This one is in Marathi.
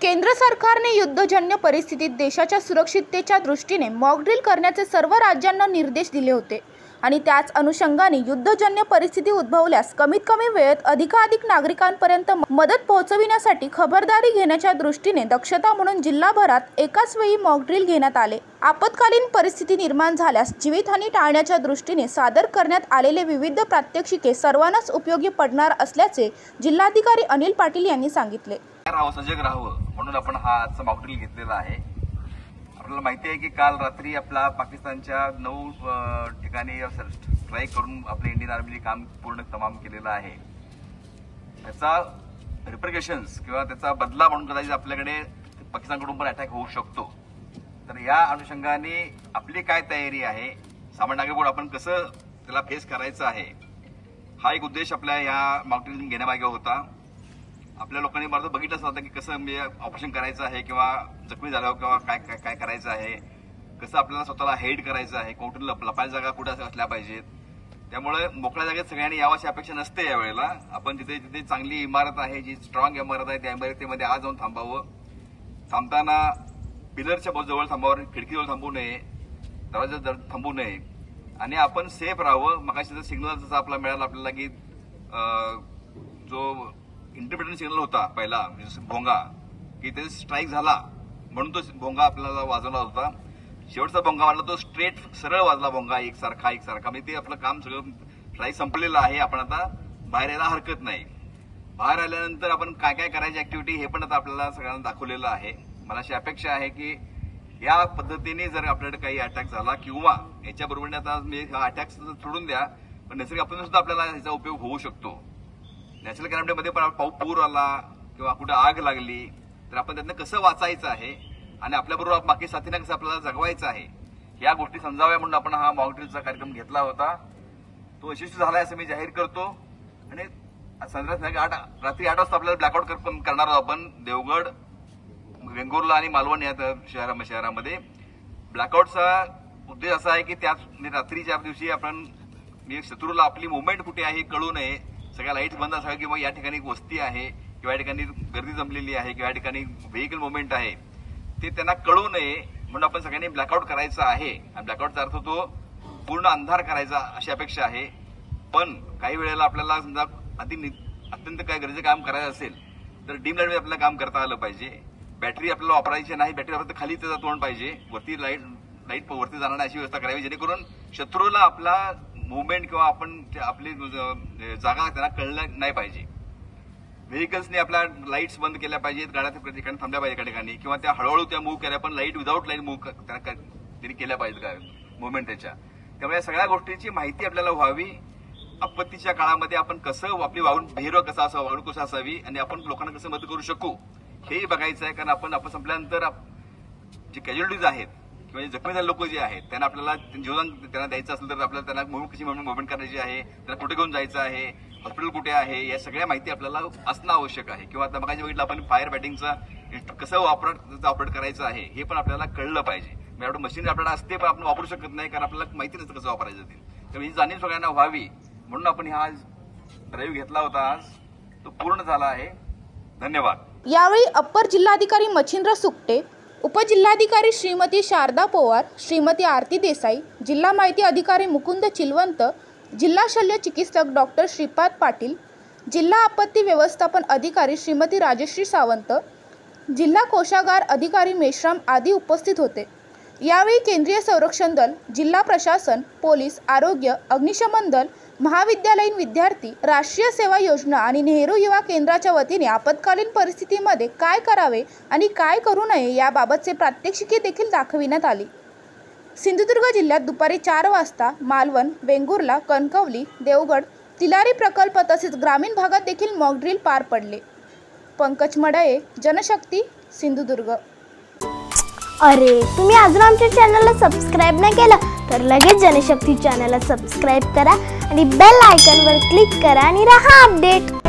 केंद्र सरकारने युद्धजन्य परिस्थितीत देशाच्या सुरक्षिततेच्या दृष्टीने मॉक ड्रिल करण्याचे सर्व राज्यांना निर्देश दिले होते आणि त्याच अनुषंगाने युद्धजन्य परिस्थिती उद्भवल्यास कमीत कमी वेळेत अधिकाधिक नागरिकांपर्यंत मदत पोहोचविण्यासाठी खबरदारी घेण्याच्या दृष्टीने दक्षता म्हणून जिल्हाभरात एकाच वेळी मॉक ड्रिल घेण्यात आले। आपत्कालीन परिस्थिती निर्माण झाल्यास जीवितहानी टाळण्याच्या दृष्टीने सादर करण्यात आलेले विविध प्रात्यक्षिके सर्वांनाच उपयोगी पडणार असल्याचे जिल्हाधिकारी अनिल पाटील यांनी सांगितले। सजग राहावं म्हणून आपण हा आजचा मॉक ड्रिल घेतलेला आहे। आपल्याला माहिती आहे की काल रात्री आपला पाकिस्तानच्या 9 ठिकाणी स्ट्राईक करून आपल्या इंडियन आर्मीने काम पूर्ण तमाम केलेलं आहे। त्याचा रिपरकशन्स किंवा त्याचा बदला म्हणून कदाचित आपल्याकडे पाकिस्तानकडून पण अटॅक होऊ शकतो। तर या अनुषंगाने आपली काय तयारी आहे, सामान्य नागरिक म्हणून आपण कसं त्याला फेस करायचं आहे, हा एक उद्देश आपल्या या मॉक ड्रिल घेण्यामागे होता। आपल्या लोकांनी मला बघितलंच नव्हतं की कसं म्हणजे ऑपरेशन करायचं आहे किंवा जखमी झाल्यावर किंवा काय काय काय करायचं आहे, कसं आपल्याला स्वतःला हेड करायचं आहे, कुठून लपायच्या जागा कुठे असल्या पाहिजेत। त्यामुळे मोकळ्या जागेत सगळ्यांनी यावाची अपेक्षा नसते। यावेळेला आपण जिथे जिथे चांगली इमारत आहे, जी स्ट्रॉंग इमारत आहे, त्या इमारतीमध्ये आज जाऊन थांबावं। थांबताना पिलरच्या जवळ थांबावं, खिडकीजवळ थांबू नये, दरवाजा थांबू नये आणि आपण सेफ राहावं। मगाशी सिग्नल जसा आपला मिळाला आपल्याला की जो इंटरप्रिटेशन सिग्नल होता पहिला भोंगा, की ते स्ट्राईक झाला म्हणून तो भोंगा आपल्याला वाजवला होता। शेवटचा भोंगा वाजला तो स्ट्रेट सरळ वाजला भोंगा, एकसारखा म्हणजे ते आपलं काम सगळं स्ट्राईक संपलेलं आहे। आपण आता बाहेर यायला हरकत नाही। बाहेर आल्यानंतर आपण काय काय करायची ऍक्टिव्हिटी हे पण आता आपल्याला सगळ्यांना दाखवलेलं आहे। मला अशी अपेक्षा आहे की या पद्धतीने जर आपल्याकडे काही अटॅक झाला किंवा याच्याबरोबर आता हा अटॅक सोडून द्या, पण नैसर्गिक आपत्तीने सुद्धा आपल्याला याचा उपयोग होऊ शकतो। नॅचरल कॅलेमिटीमध्ये पण पूर आला किंवा कुठे आग लागली तर आपण त्यातनं कसं वाचायचं आहे आणि आपल्याबरोबर बाकी साथींना कसं आपल्याला जगवायचं आहे, या गोष्टी समजाव्या म्हणून आपण हा मॉक ड्रिलचा कार्यक्रम घेतला होता। तो यशस्वी झालाय असं मी जाहीर करतो आणि रात्री 8 वाजता आपल्याला ब्लॅकआउट करणार आहोत आपण देवगड, वेंगुर्ला आणि मालवण या शहरामध्ये। ब्लॅकआउटचा उद्देश असा आहे की त्याच रात्रीच्या दिवशी आपण शत्रूला आपली मुवमेंट कुठे आहे कळू नये, सगळ्या लाईट बंद असाव्या किंवा या ठिकाणी वस्ती आहे किंवा या ठिकाणी गर्दी जमलेली आहे किंवा या ठिकाणी व्हेकल मुवमेंट आहे ते त्यांना कळू नये म्हणून आपण सगळ्यांनी ब्लॅकआउट करायचा आहे। आणि ब्लॅकआउटचा अर्थ तो पूर्ण अंधार करायचा अशी अपेक्षा आहे। पण काही वेळेला आपल्याला समजा अत्यंत काय गरजेचं काम करायचं असेल तर डीम लाईटमध्ये आपल्याला काम करता आलं पाहिजे। बॅटरी आपल्याला वापरायची नाही, बॅटरी वापरता खाली त्याचा तोंड पाहिजे, वरती लाईट वरती जाणार अशी व्यवस्था करावी जेणेकरून शत्रूला आपला मुवमेंट किंवा आपण आपली जागा त्यांना कळलं नाही पाहिजे। व्हेकल्सने आपल्या लाईट्स बंद केल्या पाहिजेत, गाड्या त्या ठिकाणी थांबल्या पाहिजे एका ठिकाणी किंवा त्या हळूहळू त्या मूव्ह केल्या, पण लाईट विदाऊट लाईट मूव्ह त्यांनी केल्या पाहिजेत काय मुवमेंट त्याच्या। त्यामुळे सगळ्या गोष्टींची माहिती आपल्याला व्हावी। आपत्तीच्या काळामध्ये आपण कसं आपली बिहेवियर कसा असावं, वागणूक कसं असावी आणि आपण लोकांना कसं मदत करू शकू हेही बघायचं आहे। कारण आपण संपल्यानंतर जे कॅज्युअलिटीज आहेत किंवा जखमी झालेले लोक जे आहेत त्यांना आपल्याला जीवन त्यांना द्यायचं असेल तर आपल्याला त्यांना मूव्ह कशी मुवमेंट करायची आहे, त्यांना कुठे घेऊन जायचं आहे, हॉस्पिटल कुठे आहे, या सगळ्या माहिती आपल्याला असणं आवश्यक आहे। किंवा आता बघायचं बघितलं आपण फायर फायटिंगचं कसं ऑपरेट करायचं आहे हे पण आपल्याला कळलं पाहिजे। म्हणजे मशीन आपल्याला असते पण आपण वापरू शकत नाही कारण आपल्याला माहिती नसतं कसं वापरायचं ते। त्यामुळे ही जाणीव सगळ्यांना व्हावी म्हणून आपण हा ड्राईव्ह घेतला होता, आज तो पूर्ण झाला आहे। धन्यवाद। यावेळी अप्पर जिल्हाधिकारी मच्छिंद्र सुकटे, उपजिल्हाधिकारी श्रीमती शारदा पवार, श्रीमती आरती देसाई, जिल्हा माहिती अधिकारी मुकुंद चिलवंत, जिल्हा शल्य चिकित्सक डॉक्टर श्रीपाद पाटील, जिल्हा आपत्ती व्यवस्थापन अधिकारी श्रीमती राजश्री सावंत, जिल्हा कोषागार अधिकारी मेश्राम आदी उपस्थित होते। यावेळी केंद्रीय संरक्षण दल, जिल्हा प्रशासन, पोलीस, आरोग्य, अग्निशमन दल, महाविद्यालयीन विद्यार्थी, राष्ट्रीय सेवा योजना आणि नेहरू युवा केंद्राच्या वतीने आपत्कालीन परिस्थितीमध्ये काय करावे आणि काय करू नये याबाबतचे प्रात्यक्षिके देखील दाखविण्यात आली। सिंधुदुर्ग जिल्ह्यात दुपारी 4 वाजता मालवण, वेंगुर्ला, कणकवली, देवगड, तिलारी प्रकल्प तसेच ग्रामीण भागात देखील मॉक ड्रिल पार पडले। पंकज मडये, जनशक्ती, सिंधुदुर्ग। अरे तुम्ही अजून आमच्या चॅनलला सबस्क्राइब नाही केलं तर लगेच जनशक्ती चॅनलला सबस्क्राइब करा आणि बेल आयकॉनवर क्लिक करा आणि रहा अपडेट।